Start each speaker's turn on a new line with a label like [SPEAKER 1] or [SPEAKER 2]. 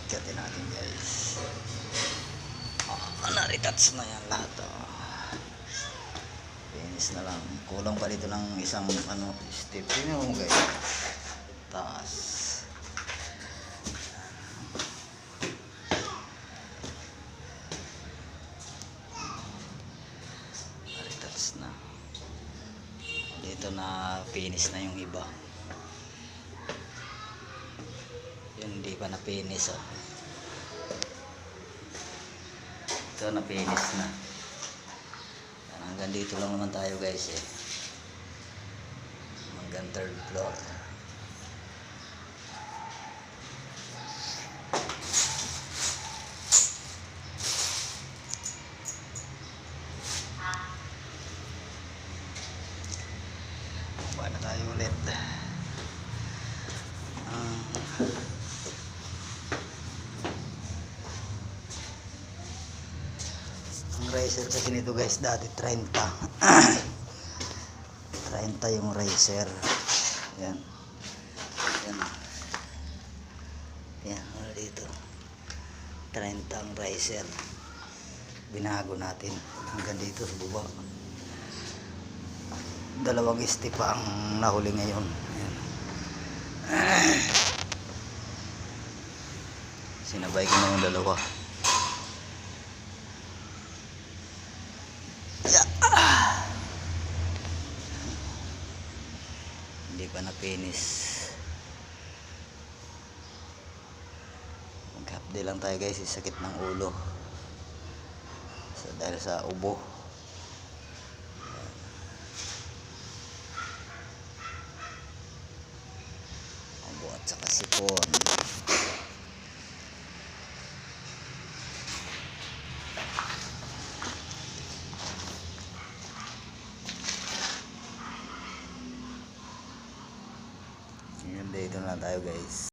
[SPEAKER 1] Katin natin guys. Naritats na yan lahat. Finish na lang. Kulang pa dito ng isang step. Yun yung guys. Taas. Naritats na. Dito na finish na yung iba. Yun hindi pa na finish ito na finish na. Hanggang dito lang naman tayo guys hanggang third floor. Baba na tayo ulit. Ang riser kasi nito guys dati 30 30 yung riser. Yan yan yan dito 30 ang riser. Binago natin hanggang dito sa baba. Dalawang step pa ang nahuli ngayon. Yan. Sinabay ko na yung dalawa. Hindi pa na finish. Mag-update lang tayo guys, sakit ng ulo dahil sa ubo. Ubo at saka sipon. Dito na tayo guys.